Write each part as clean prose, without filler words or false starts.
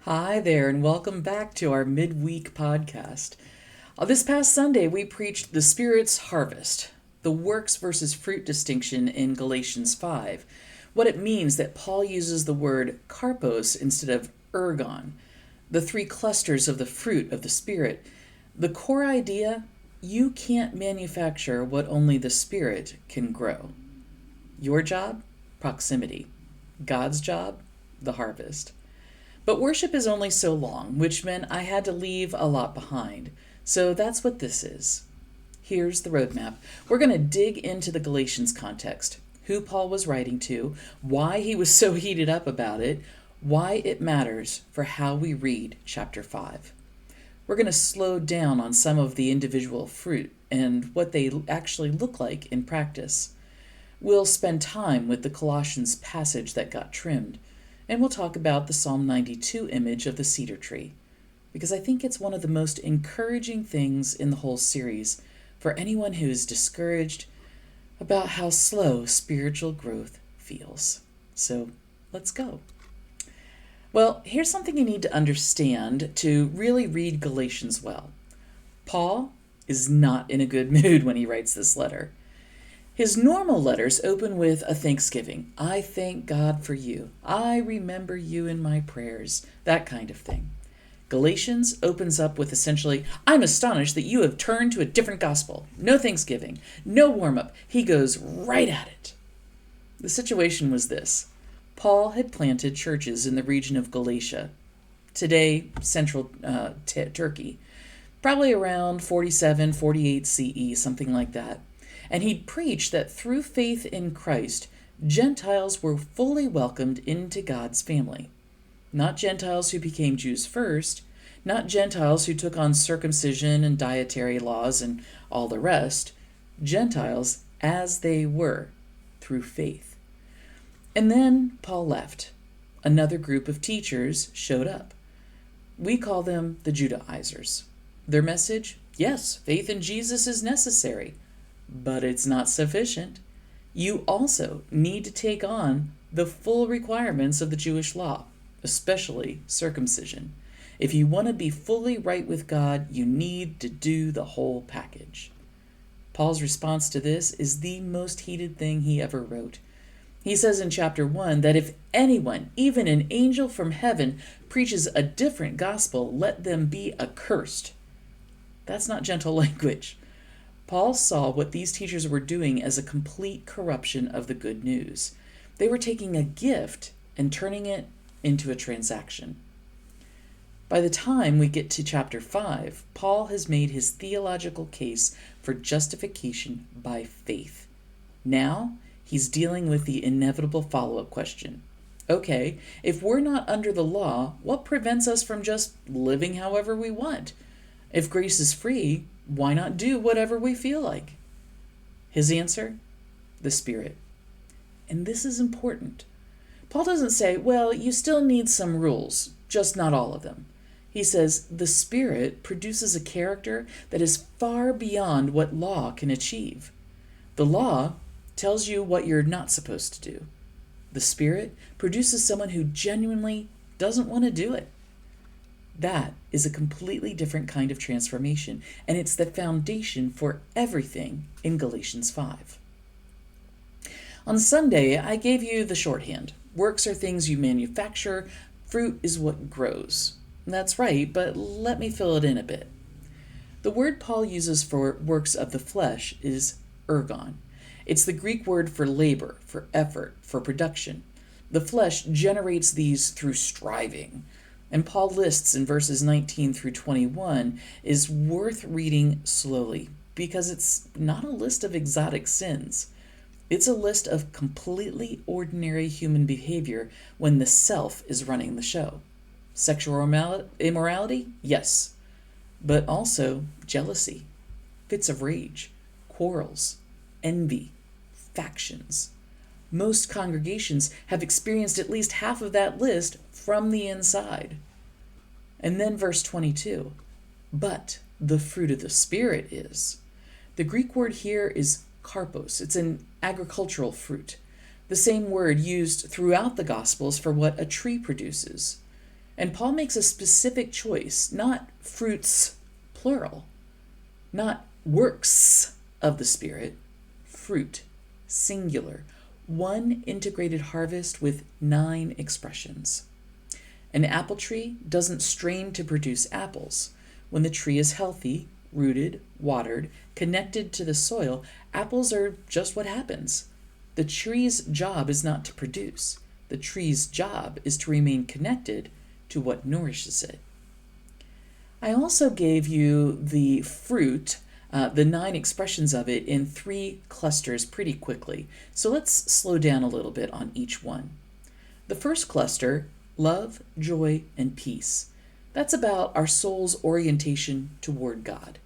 Hi there, and welcome back to our midweek podcast. This past Sunday, we preached the Spirit's harvest, the works versus fruit distinction in Galatians 5, what it means that Paul uses the word karpos instead of ergon, the three clusters of the fruit of the Spirit. The core idea: you can't manufacture what only the Spirit can grow. Your job? Proximity. God's job? The harvest. But worship is only so long, which meant I had to leave a lot behind. So that's what this is. Here's the roadmap. We're going to dig into the Galatians context, who Paul was writing to, why he was so heated up about it, why it matters for how we read chapter 5. We're going to slow down on some of the individual fruit and what they actually look like in practice. We'll spend time with the Colossians passage that got trimmed. And we'll talk about the Psalm 92 image of the cedar tree, because I think it's one of the most encouraging things in the whole series for anyone who is discouraged about how slow spiritual growth feels. So let's go. Well, here's something you need to understand to really read Galatians well. Paul is not in a good mood when he writes this letter. His normal letters open with a thanksgiving. I thank God for you. I remember you in my prayers. That kind of thing. Galatians opens up with essentially, I'm astonished that you have turned to a different gospel. No thanksgiving. No warm-up. He goes right at it. The situation was this. Paul had planted churches in the region of Galatia, today central Turkey, probably around 47, 48 CE, something like that. And he'd preached that through faith in Christ, Gentiles were fully welcomed into God's family. Not Gentiles who became Jews first, not Gentiles who took on circumcision and dietary laws and all the rest, Gentiles as they were, through faith. And then Paul left. Another group of teachers showed up. We call them the Judaizers. Their message? Yes, faith in Jesus is necessary. But it's not sufficient. You also need to take on the full requirements of the Jewish law, especially circumcision. If you want to be fully right with God, you need to do the whole package. Paul's response to this is the most heated thing he ever wrote. He says in chapter 1 that if anyone, even an angel from heaven, preaches a different gospel, let them be accursed. That's not gentle language. Paul saw what these teachers were doing as a complete corruption of the good news. They were taking a gift and turning it into a transaction. By the time we get to chapter 5, Paul has made his theological case for justification by faith. Now, he's dealing with the inevitable follow-up question. Okay, if we're not under the law, what prevents us from just living however we want? If grace is free, why not do whatever we feel like? His answer? The Spirit. And this is important. Paul doesn't say, well, you still need some rules, just not all of them. He says the Spirit produces a character that is far beyond what law can achieve. The law tells you what you're not supposed to do. The Spirit produces someone who genuinely doesn't want to do it. That is a completely different kind of transformation, and it's the foundation for everything in Galatians 5. On Sunday, I gave you the shorthand. Works are things you manufacture, fruit is what grows. That's right, but let me fill it in a bit. The word Paul uses for works of the flesh is ergon. It's the Greek word for labor, for effort, for production. The flesh generates these through striving. And Paul lists in verses 19 through 21 is worth reading slowly because it's not a list of exotic sins. It's a list of completely ordinary human behavior when the self is running the show. Sexual immorality? Yes. But also jealousy, fits of rage, quarrels, envy, factions. Most congregations have experienced at least half of that list from the inside. And then verse 22, but the fruit of the Spirit is. The Greek word here is karpos. It's an agricultural fruit, the same word used throughout the Gospels for what a tree produces. And Paul makes a specific choice, not fruits, plural, not works of the Spirit, fruit, singular, one integrated harvest with 9 expressions. An apple tree doesn't strain to produce apples. When the tree is healthy, rooted, watered, connected to the soil, apples are just what happens. The tree's job is not to produce. The tree's job is to remain connected to what nourishes it. I also gave you the fruit, the 9 expressions of it, in 3 clusters pretty quickly. So let's slow down a little bit on each one. The first cluster, love, joy, and peace. That's about our soul's orientation toward God.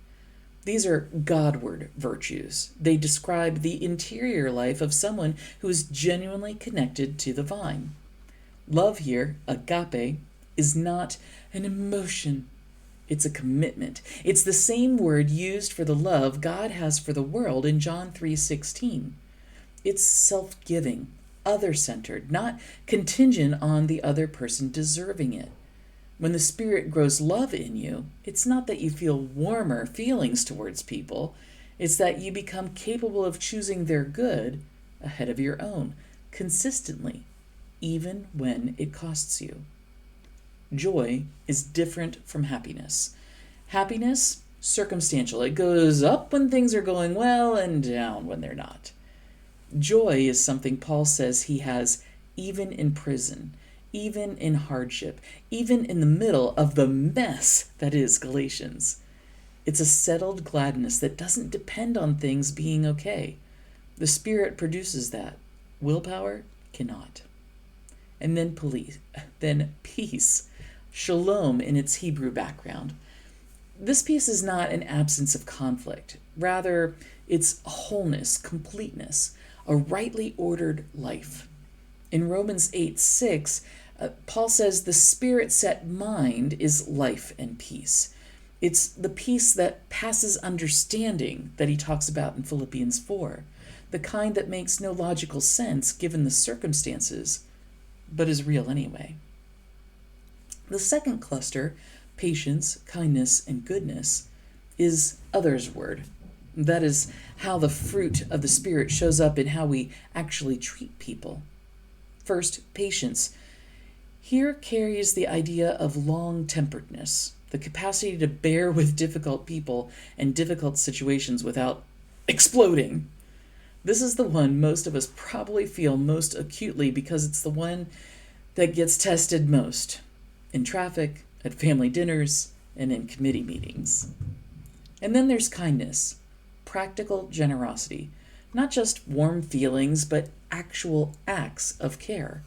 These are Godward virtues. They describe the interior life of someone who is genuinely connected to the vine. Love here, agape, is not an emotion. It's a commitment. It's the same word used for the love God has for the world in John 3:16. It's self-giving, other-centered, not contingent on the other person deserving it. When the Spirit grows love in you, it's not that you feel warmer feelings towards people. It's that you become capable of choosing their good ahead of your own, consistently, even when it costs you. Joy is different from happiness. Happiness, circumstantial. It goes up when things are going well and down when they're not. Joy is something Paul says he has even in prison, even in hardship, even in the middle of the mess that is Galatians. It's a settled gladness that doesn't depend on things being okay. The Spirit produces that. Willpower cannot. And then peace. Shalom in its Hebrew background. This peace is not an absence of conflict. Rather, it's wholeness, completeness, a rightly ordered life. In Romans 8:6, Paul says the Spirit-set mind is life and peace. It's the peace that passes understanding that he talks about in Philippians 4, the kind that makes no logical sense given the circumstances, but is real anyway. The second cluster, patience, kindness, and goodness, is others word. That is how the fruit of the Spirit shows up in how we actually treat people. First, patience. Here carries the idea of long-temperedness, the capacity to bear with difficult people and difficult situations without exploding. This is the one most of us probably feel most acutely because it's the one that gets tested most in traffic, at family dinners, and in committee meetings. And then there's kindness, practical generosity, not just warm feelings, but actual acts of care.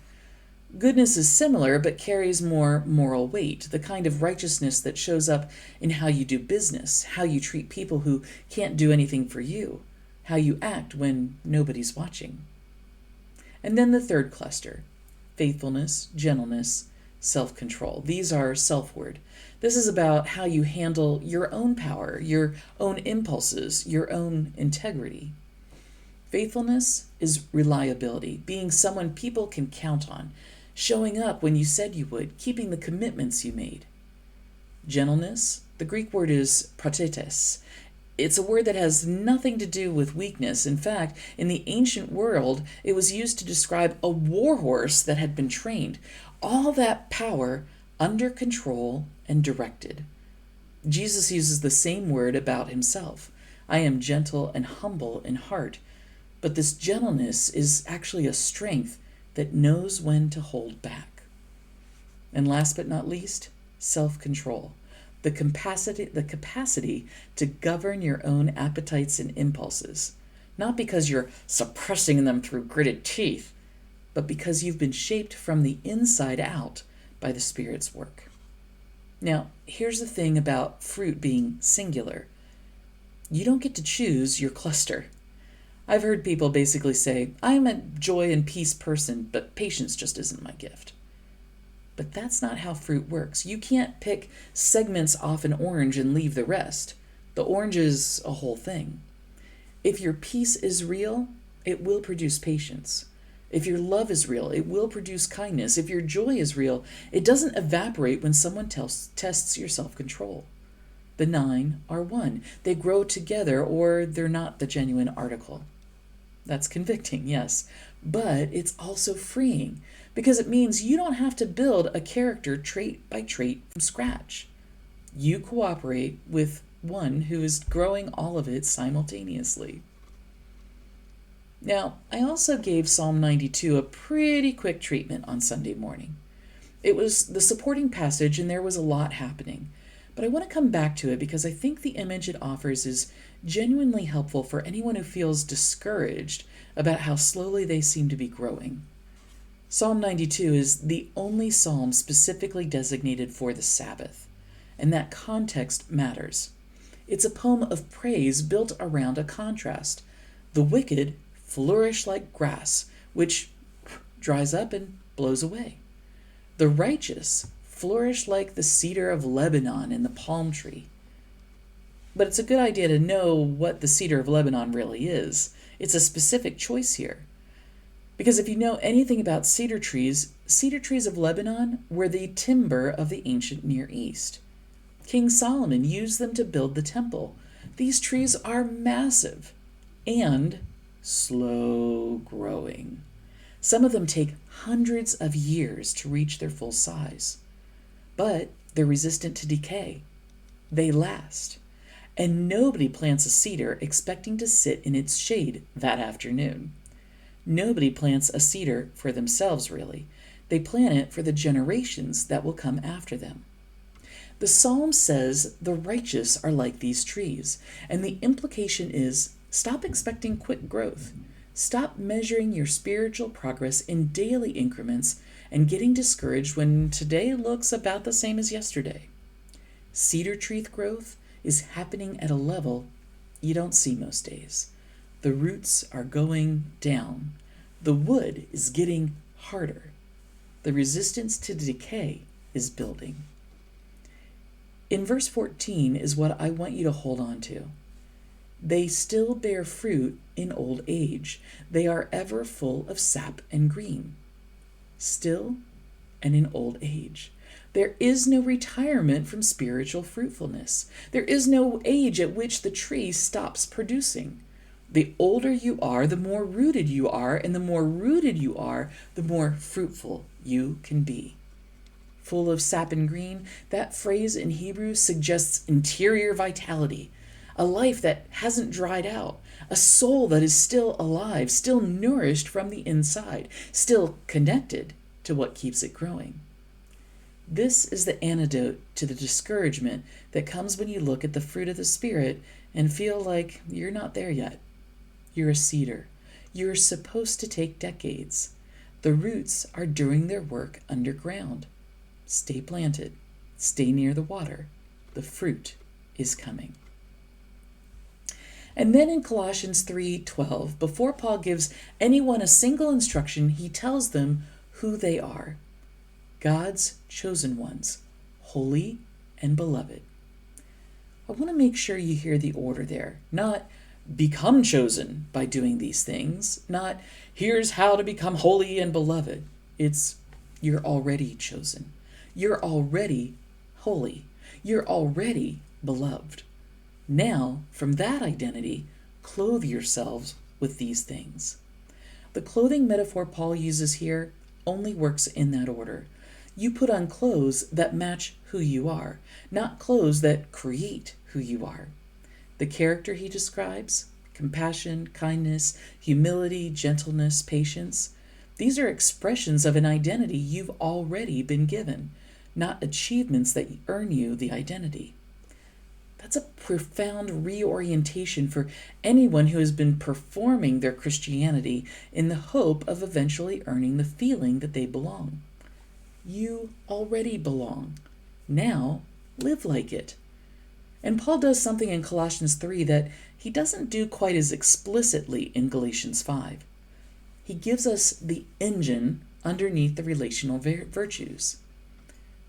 Goodness is similar, but carries more moral weight, the kind of righteousness that shows up in how you do business, how you treat people who can't do anything for you, how you act when nobody's watching. And then the third cluster, faithfulness, gentleness, self-control. These are self-word. This is about how you handle your own power, your own impulses, your own integrity. Faithfulness is reliability, being someone people can count on, showing up when you said you would, keeping the commitments you made. Gentleness, the Greek word is protetes. It's a word that has nothing to do with weakness. In fact, in the ancient world, it was used to describe a war horse that had been trained. All that power under control and directed. Jesus uses the same word about himself. I am gentle and humble in heart. But this gentleness is actually a strength that knows when to hold back. And last but not least, self-control. The capacity to govern your own appetites and impulses. Not because you're suppressing them through gritted teeth, but because you've been shaped from the inside out by the Spirit's work. Now, here's the thing about fruit being singular. You don't get to choose your cluster. I've heard people basically say, I'm a joy and peace person, but patience just isn't my gift. But that's not how fruit works. You can't pick segments off an orange and leave the rest. The orange is a whole thing. If your peace is real, it will produce patience. If your love is real, it will produce kindness. If your joy is real, it doesn't evaporate when someone tests your self-control. The 9 are one. They grow together, or they're not the genuine article. That's convicting, yes, but it's also freeing because it means you don't have to build a character trait by trait from scratch. You cooperate with one who is growing all of it simultaneously. Now, I also gave Psalm 92 a pretty quick treatment on Sunday morning. It was the supporting passage and there was a lot happening, but I want to come back to it because I think the image it offers is genuinely helpful for anyone who feels discouraged about how slowly they seem to be growing. Psalm 92 is the only psalm specifically designated for the Sabbath, and that context matters. It's a poem of praise built around a contrast. The wicked flourish like grass, which dries up and blows away. The righteous flourish like the cedar of Lebanon and the palm tree. But it's a good idea to know what the cedar of Lebanon really is. It's a specific choice here. Because if you know anything about cedar trees of Lebanon were the timber of the ancient Near East. King Solomon used them to build the temple. These trees are massive and slow growing. Some of them take hundreds of years to reach their full size. But they're resistant to decay. They last. And nobody plants a cedar expecting to sit in its shade that afternoon. Nobody plants a cedar for themselves, really. They plant it for the generations that will come after them. The psalm says the righteous are like these trees, and the implication is stop expecting quick growth. Stop measuring your spiritual progress in daily increments and getting discouraged when today looks about the same as yesterday. Cedar tree growth is happening at a level you don't see most days. The roots are going down. The wood is getting harder. The resistance to decay is building. In verse 14 is what I want you to hold on to. They still bear fruit in old age. They are ever full of sap and green. Still and in old age. There is no retirement from spiritual fruitfulness. There is no age at which the tree stops producing. The older you are, the more rooted you are, and the more rooted you are, the more fruitful you can be. Full of sap and green, that phrase in Hebrew suggests interior vitality, a life that hasn't dried out, a soul that is still alive, still nourished from the inside, still connected to what keeps it growing. This is the antidote to the discouragement that comes when you look at the fruit of the Spirit and feel like you're not there yet. You're a cedar. You're supposed to take decades. The roots are doing their work underground. Stay planted. Stay near the water. The fruit is coming. And then in Colossians 3:12, before Paul gives anyone a single instruction, he tells them who they are. God's chosen ones, holy and beloved. I want to make sure you hear the order there. Not become chosen by doing these things. Not here's how to become holy and beloved. It's you're already chosen. You're already holy. You're already beloved. Now, from that identity, clothe yourselves with these things. The clothing metaphor Paul uses here only works in that order. You put on clothes that match who you are, not clothes that create who you are. The character he describes, compassion, kindness, humility, gentleness, patience, these are expressions of an identity you've already been given, not achievements that earn you the identity. That's a profound reorientation for anyone who has been performing their Christianity in the hope of eventually earning the feeling that they belong. You already belong. Now, live like it. And Paul does something in Colossians 3 that he doesn't do quite as explicitly in Galatians 5. He gives us the engine underneath the relational virtues.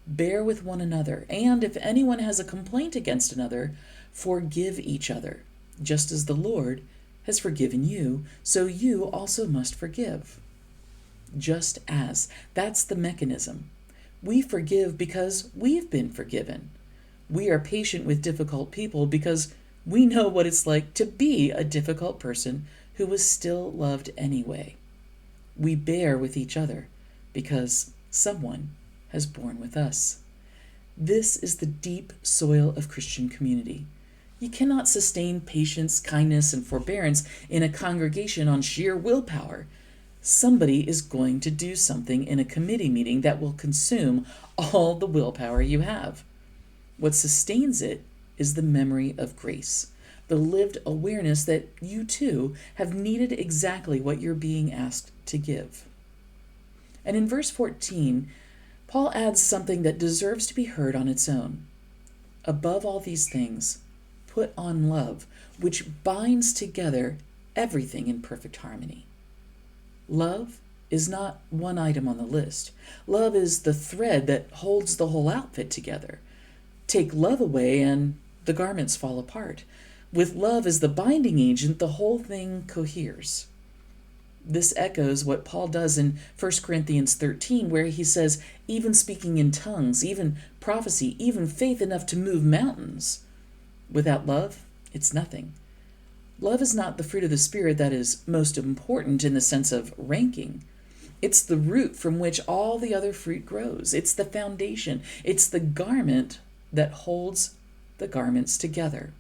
Bear with one another, and if anyone has a complaint against another, forgive each other, just as the Lord has forgiven you, so you also must forgive. just as. That's the mechanism. We forgive because we've been forgiven. We are patient with difficult people because we know what it's like to be a difficult person who was still loved anyway. We bear with each other because someone has borne with us. This is the deep soil of Christian community. You cannot sustain patience, kindness, and forbearance in a congregation on sheer willpower. Somebody is going to do something in a committee meeting that will consume all the willpower you have. What sustains it is the memory of grace, the lived awareness that you too have needed exactly what you're being asked to give. And in verse 14, Paul adds something that deserves to be heard on its own. Above all these things, put on love, which binds together everything in perfect harmony. Love is not one item on the list. Love is the thread that holds the whole outfit together. Take love away and the garments fall apart. With love as the binding agent, the whole thing coheres. This echoes what Paul does in 1 Corinthians 13, where he says, even speaking in tongues, even prophecy, even faith enough to move mountains. Without love, it's nothing. Love is not the fruit of the Spirit that is most important in the sense of ranking. It's the root from which all the other fruit grows. It's the foundation. It's the garment that holds the garments together.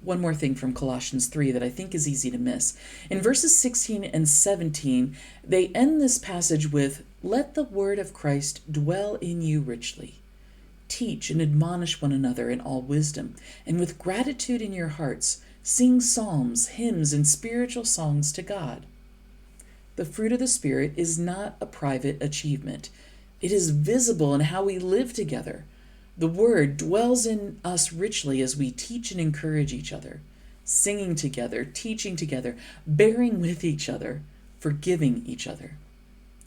One more thing from Colossians 3 that I think is easy to miss. In verses 16 and 17, they end this passage with, "Let the word of Christ dwell in you richly. Teach and admonish one another in all wisdom, and with gratitude in your hearts, sing psalms, hymns, and spiritual songs to God." The fruit of the Spirit is not a private achievement. It is visible in how we live together. The word dwells in us richly as we teach and encourage each other, singing together, teaching together, bearing with each other, forgiving each other.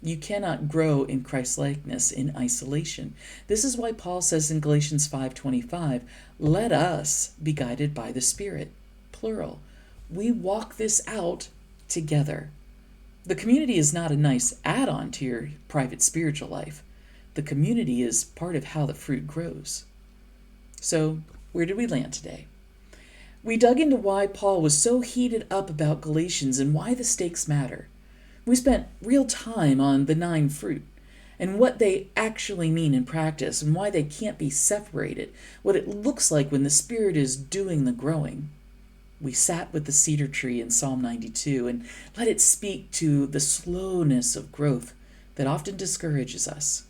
You cannot grow in Christ-likeness in isolation. This is why Paul says in Galatians 5:25, "Let us be guided by the Spirit," plural. We walk this out together. The community is not a nice add-on to your private spiritual life. The community is part of how the fruit grows. So, where did we land today? We dug into why Paul was so heated up about Galatians and why the stakes matter. We spent real time on the 9 fruit and what they actually mean in practice and why they can't be separated, what it looks like when the Spirit is doing the growing. We sat with the cedar tree in Psalm 92 and let it speak to the slowness of growth that often discourages us.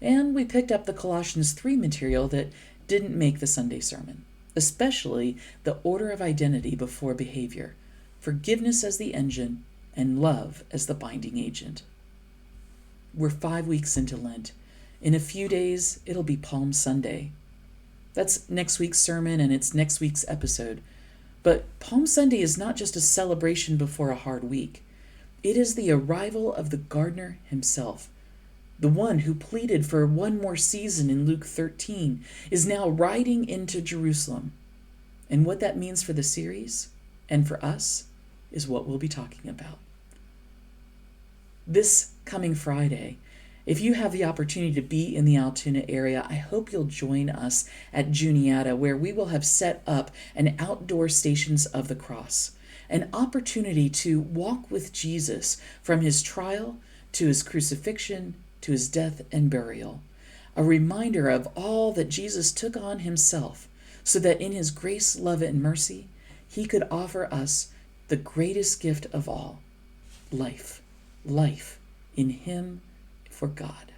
And we picked up the Colossians 3 material that didn't make the Sunday sermon, especially the order of identity before behavior, forgiveness as the engine, and love as the binding agent. We're 5 weeks into Lent. In a few days, it'll be Palm Sunday. That's next week's sermon and it's next week's episode. But Palm Sunday is not just a celebration before a hard week. It is the arrival of the gardener himself. The one who pleaded for one more season in Luke 13 is now riding into Jerusalem. And what that means for the series and for us is what we'll be talking about. This coming Friday, if you have the opportunity to be in the Altoona area, I hope you'll join us at Juniata, where we will have set up an outdoor Stations of the Cross, an opportunity to walk with Jesus from his trial to his crucifixion to his death and burial, a reminder of all that Jesus took on himself so that in his grace, love, and mercy, he could offer us the greatest gift of all, life in him for God.